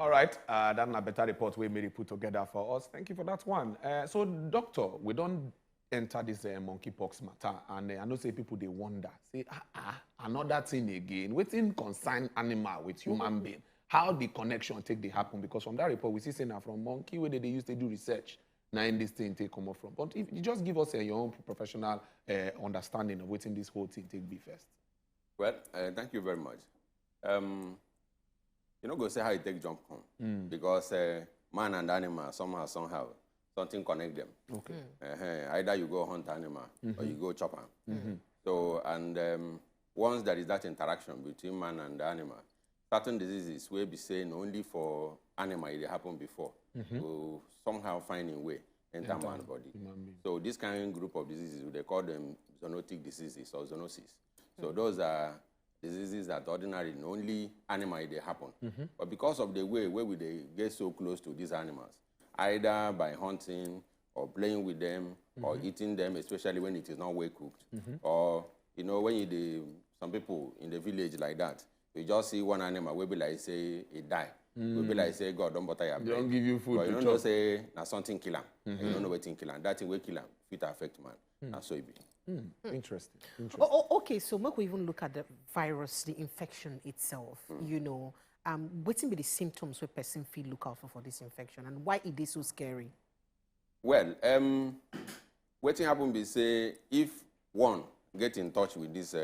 All right, that's a better report we made put together for us. Thank you for that one. So, doctor, we don't enter this monkeypox matter, and I know say people they wonder, say another thing again. Within concern animal with human being, how the connection take they happen? Because from that report we see say now from monkey where they used to do research. Now in this thing take come up from. But if you just give us your own professional understanding of what's in this whole thing take be first. Well, thank you very much. You know, go say how you take jump come because man and animal somehow something connect them. Okay. Either you go hunt animal or you go chop them. So and once there is that interaction between man and the animal, certain diseases will be saying only for animal it happened before. To somehow find a way enter man's body. So this kind of group of diseases, they call them zoonotic diseases or zoonosis. So those are diseases that ordinarily only animal they happen. But because of the way where they get so close to these animals, either by hunting or playing with them or eating them, especially when it is not well cooked, or you know when some people in the village like that, you just see one animal will be like say it die. Will be like say God don't butter your bread. Don't give you food. But you don't know say now something kill him. You don't know what kill him. That thing will kill him. Fit affect man. That's so it be. Interesting. Okay, so make we even look at the virus, the infection itself. You know, what be the symptoms where person feel look out for this infection, and why it is so scary? Well, what happen be say if one get in touch with this,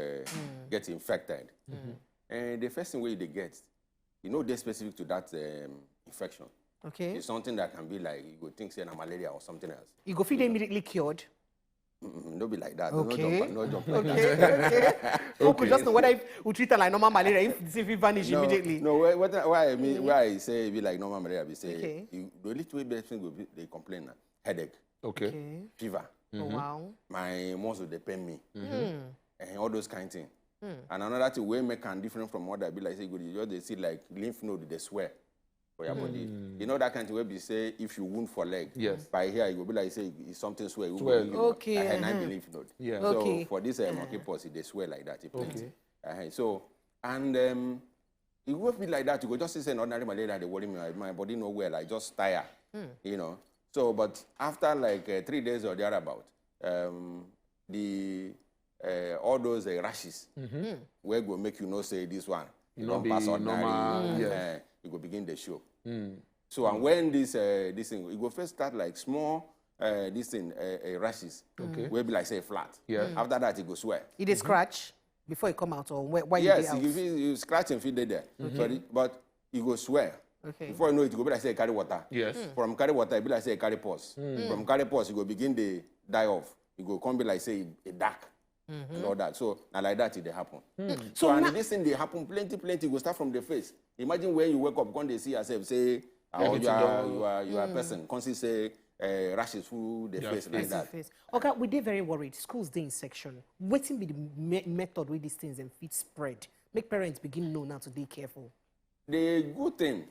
get infected, and the first thing where they get, you know, they're specific to that infection. Okay. It's something that can be like, you go think say malaria or something else. You go feel immediately cured. Don't be like that. Okay. No jump like Okay. that. Okay. Just know whether if we treat it like normal malaria, if it vanish immediately. No, why I mean, why I say it be like normal malaria, we say, Okay. the little way best thing will be, they complain now. Headache, Okay. fever, Oh, wow. my muscle, they pain me, and all those kind of things. And another thing, way make can different from what I be like, say, good, you just they see like lymph node, they swear for your body. You know that kind of way we say, if you wound for leg, Yes. by here, it will be like, say, it's something swear. Okay, And lymph node. Yeah. So Okay. for this monkeypox, they swear like that. It plays. So, and it won't be like that. You go just say an ordinary malaria, they worry me, my body no well, I just tire, you know. So, but after like 3 days or thereabout, all those rashes, where go make you know say this one, you don't pass ordinary, you go begin the show. So, and when this thing, it go first start like small, this thing, rashes, will be like say flat. After that, it go swell. It is scratch before it come out, or why Yes, you you scratch and feel there. Sorry, but it go swell. Okay. Before you know it, go be like say carry water. Yes. From carry water, it be like say carry pus. From carry pus, you go begin the die off. You go come be like say a dark. And all that. So, and like that, it happen. So, and this thing, they happen plenty, you go start from the face. Imagine when you wake up, when they see yourself, say, oh, you are a person, constantly say, rashes through the face like that. Okay, we did very worried. Schools day in section. Waiting be the method with these things and feet spread. Make parents begin know now to be careful. The good thing,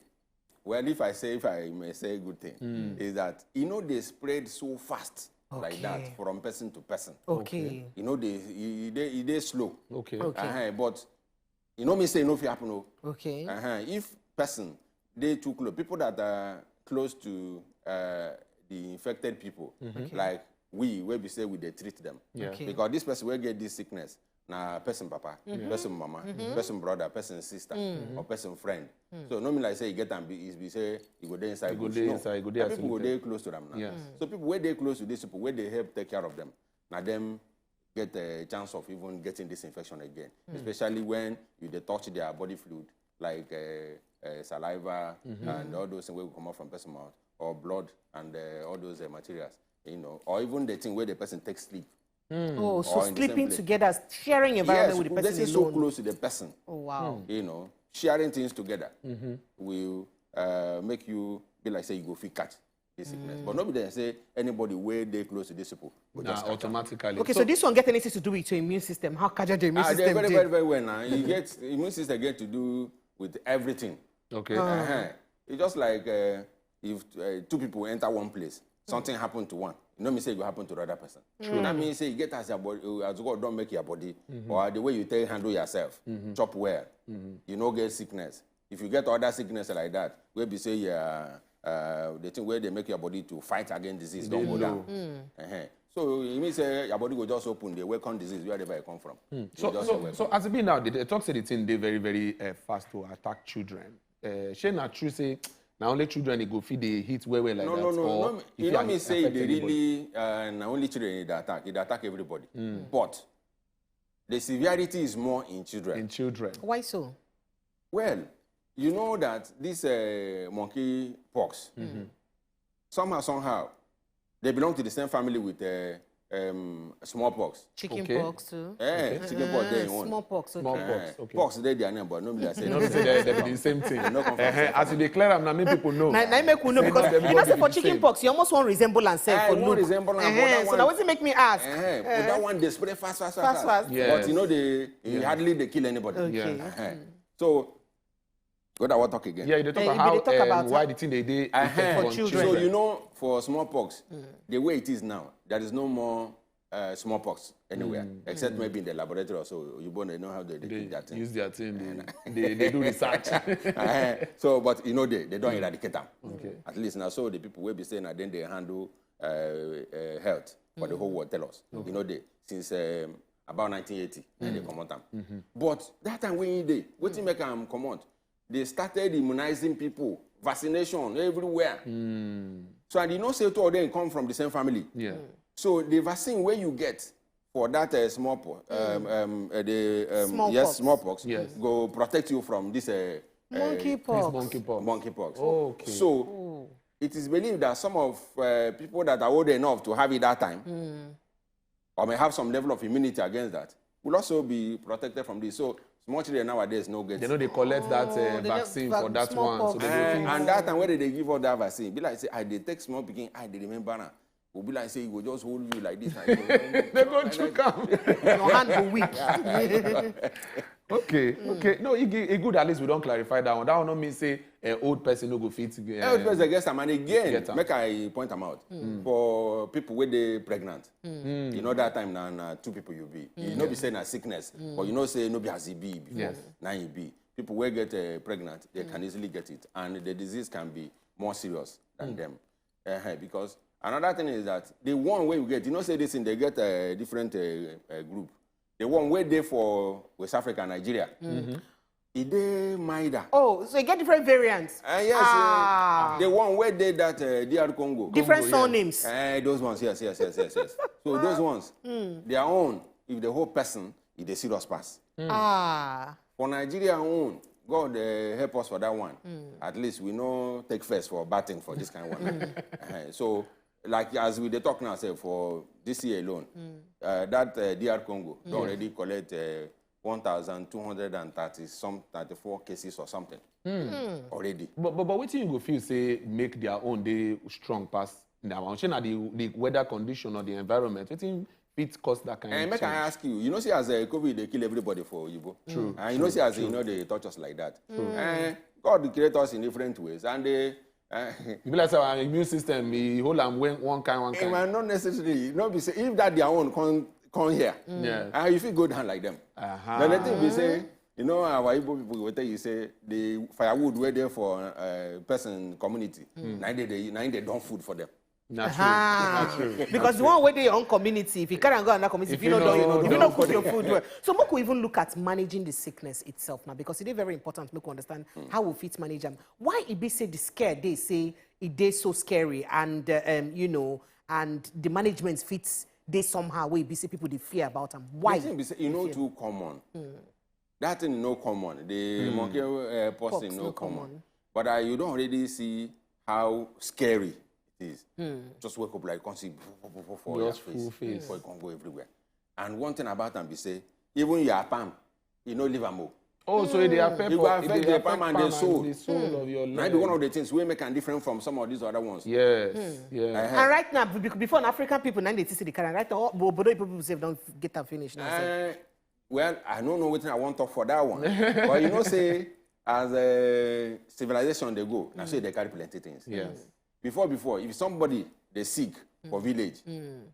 well, if I may say good thing, is that, you know, they spread so fast. Like that, from person to person. Okay. You know, they slow. Okay. But, you know me say no if it happen. Okay. If person, they too close, people that are close to the infected people, like where we say we they treat them. Because this person will get this sickness. Now, person papa, person mama, person brother, person sister, or person friend. So normally I say you get them, be say you go there inside. You go there inside. You go there. People go there close to them now. Yes. So people where they close to these people, where they help take care of them. Now them get a chance of even getting this infection again, especially when you they touch their body fluid like saliva and all those things where we come out from person mouth, or blood and all those materials, you know, or even the thing where the person takes sleep. Oh, so sleeping together, sharing environment with the person getting so close to the person. Oh, wow. You know, sharing things together will make you be like, say, you go fit catch this sickness. But nobody then say anybody where they close to these people will just automatically. Okay, so this one get anything to do with your immune system? How catch the immune system? Very well now. You get immune system get to do with everything. Okay. It's just like if two people enter one place, something happened to one. You know me say it will happen to the other person. That means say you get as your body, as God don't make your body, or the way you handle yourself, chop well, you know get sickness. if you get other sickness like that, where we say the thing where they make your body to fight against disease don't go down. So it means your body will just open, they welcome disease wherever it come from. So as it be now, the talk say the thing they very, very fast to attack children. She not true say now only children they go feed the heat where like that. No. You know me say they really not only children it attack everybody. But the severity is more in children. In children. Why so? Well, you know that this monkeypox, somehow, they belong to the same family with smallpox. Chickenpox too. Chickenpox there in one. Smallpox. Smallpox. Okay. Pox they their name, but nobody say. No, they the same thing. As you declare them, now many people know. Now make we know because you know say for chickenpox, you almost want resemblance for look. So now what make me ask? But that one they spread fast. Yes. But you know they hardly they kill anybody. Okay. So what I want to talk again. Yeah, they talk about why the thing they did for children. So you know, for smallpox, the way it is now, there is no more smallpox anywhere, except maybe in the laboratory or so. You know how they keep that thing. Use their thing. They do research. So, but you know they don't eradicate them. Okay. At least now, so the people will be saying that then they handle health for the whole world. Tell us, you know since about 1980, and they come out them. But that time when they, what make them come out? They started immunizing people, vaccination everywhere. So I did not say two of them come from the same family. Yeah. So the vaccine where you get for that smallpox, smallpox, go protect you from this monkeypox. Okay. So it is believed that some of people that are old enough to have it that time, or may have some level of immunity against that, will also be protected from this. So small children nowadays no get. They know they collect that vaccine for that one. So they and that time when they give all that vaccine, be like say, I they take small begin, I they remember now. Will be like say, he will just hold you like this. They go to come. Your hand go weak. Okay. No, it good at least we don't clarify that one. That one don't mean say old person no go fit. Old person gets them, and again, make I point them out for people where they pregnant. You know that time now two people you be. You know be saying a sickness, but you know say no be as it be before. Yes. Now you be. People where get pregnant, they can easily get it, and the disease can be more serious than them. Because another thing is that the one where you get, you know say this thing, they get a different group. The one where they for West Africa and Nigeria. It they Maida. Oh, so you get different variants. Yes. The one where they that DR Congo. Different surnames. Those ones, yes. So those ones, their own, if the whole person is a serious pass. For Nigeria own, God help us for that one. At least we know take first for batting for this kind of one. So, like as we they talk now, say for this year alone, that DR Congo already collect 1,234 cases or something already. But what you go feel say make their own day strong pass now? I'm sure the weather condition or the environment. What it cause that kind of make change? I ask you, you know, see as COVID they kill everybody for Yibo. True. And you know, see as you know they touch us like that. God create us in different ways, and they. You be like say our immune system, we hold them one kind. Not necessarily. Not be say if that their own come here. If you go down like them. Then the thing we say, you know, our Igbo people will tell you say the firewood were there for person community. Now they don't food for them. Not true. Because the one where they your own community, if you can't go on that community, if you don't cook your food well. So we could even look at managing the sickness itself now, because it is very important to understand how we fit manage them. Why it be say the scare they say it is so scary, and you know, and the management fits they somehow where be say people they fear about them. Why? Too common. That thing no common. The monkey pox no common. But you don't already see how scary is. Just wake up like see for your face before you can go everywhere. And one thing about them be say, even your palm, you know leave them. Oh, so they are pepper. You go affect the palm and the soul. The soul of your leg. Might be one of the things we make them different from some of these other ones. Yes. Yeah. And right now, before African people, now they see the current. Right now, Bodo people say don't get that finished now. Well, I don't know what I want to talk for that one. But you know, say as a civilization they go, now say they carry plenty things. Yes. Before, if somebody they sick for village,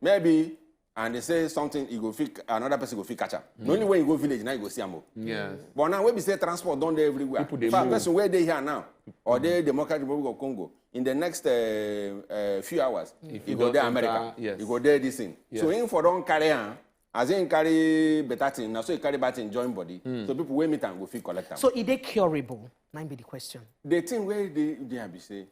maybe and they say something, you go fit, another person go fit catch up. The only way you go village, now you go see them. Yes. But now when we say transport, don't they everywhere? People, they In fact, move. person where they here now, or they Democratic Republic of Congo, in the next few hours, If you you go there don't America, enter, yes. you go there this thing. Yes. So in for don't carry on, as in carry better thing, now so you carry bad thing, join body. So people will meet and go fit collect them. So is they curable? Might be the question. The thing where they have say,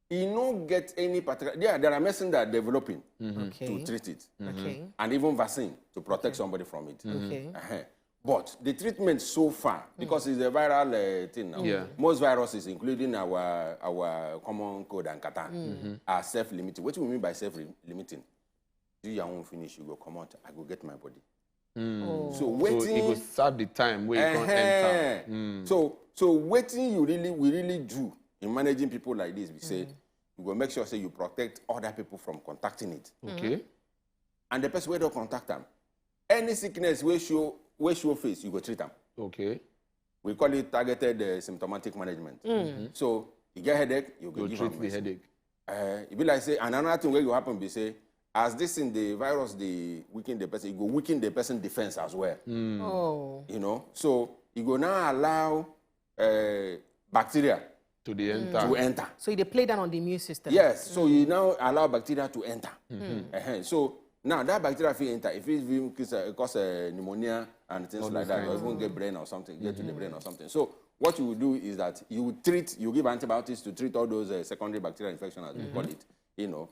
you don't get any particular. There are medicines that are developing Okay. to treat it, Okay. and even vaccine to protect somebody from it. Okay. But the treatment so far, because it's a viral thing now, Yeah. most viruses, including our common cold and Qatar, are self-limiting. What do we mean by self-limiting? Do your own finish, you go come out, I go get my body. Oh. So So waiting. it will serve the time where you can't enter. So waiting we really do in managing people like this, we say, you go make sure say you protect other people from contacting it. Okay. And the person where don't contact them. Any sickness where show face, you go treat them. Okay. We call it targeted symptomatic management. So you get headache, you go You give treat them the medicine. headache. It be like say, and another thing where you happen be say, as this in the virus, the weaken the person, you go weaken the person defense as well. Oh. You know, so you go now allow bacteria To the enter. to enter. So they play down on the immune system. Yes, so you now allow bacteria to enter. So now that bacteria will enter, if it cause pneumonia and things like that, or even get brain or something, get to the brain or something. So what you will do is that you give antibiotics to treat all those secondary bacterial infections, as we call it, you know,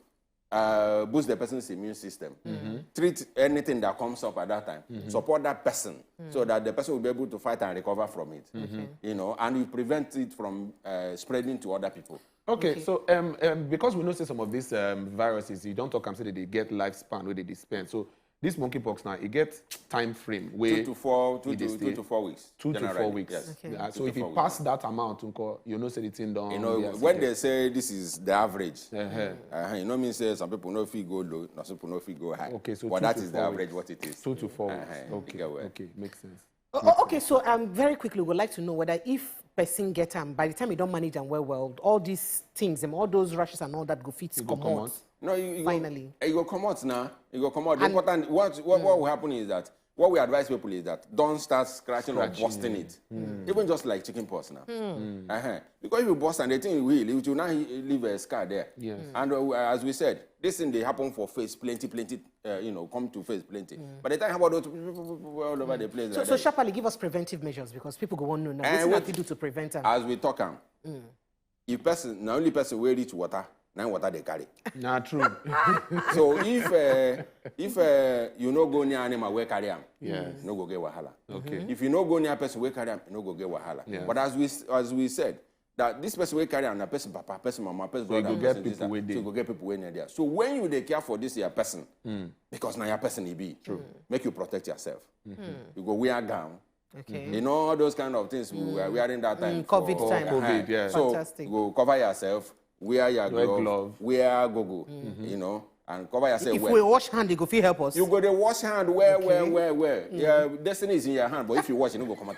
boost the person's immune system, treat anything that comes up at that time, support that person so that the person will be able to fight and recover from it, you know, and you prevent it from spreading to other people. Okay, so because we know say some of these viruses, you don't talk and say that they get lifespan where they dispense. So this monkeypox now, it gets time frame where 2 to 4 weeks. 2 to 4 generally, weeks. Yes. Okay. Yeah, so 2 if to you 4 pass that amount, you know, say the thing down. You know, when they say this is the average, you know, mean say some people know if you go low, some people know if you go high. Okay, so but 2 that to is the 4 average, weeks. what it is. 2 to 4 weeks. Okay. Okay, makes sense. Okay, so very quickly, we would like to know whether if person get by the time you don't manage them well, all these things, all those rashes and all that go fit come out. No, you Finally. You go come out now. You go come out. The important, what will happen is that, what we advise people is that don't start scratching or busting it. Even just like chicken pox now. Because if you bust and the thing will heal, it will now leave a scar there. Yes. And as we said, this thing they happen for face plenty, you know, come to face plenty. By the time how about those people all over the place? So sharply give us preventive measures because people go on know now. What do you do to prevent them? As we talk, if person, the only person will reach water, now water they carry. Nah, true. So if you no go near animal, we carry them. Yes. No go get wahala. Okay. If you no go near person, we carry them. No go get wahala. Yeah. But as we said, that this person we carry am, na person papa, person mama, person brother, you go person get this, people that. wey So dey. you go get people wey near there. So when you dey care for this your person, because now your person he be, make you protect yourself. You go wear gown. Okay. You know all those kind of things we were wearing that time. COVID for, time. COVID, yeah. So Fantastic. you go cover yourself, wear your glove, wear goggles, you know, and cover yourself If well. we wash hand, they go feel help us. You go to wash hand where. Yeah, destiny is in your hand, but if you wash, you don't go come out.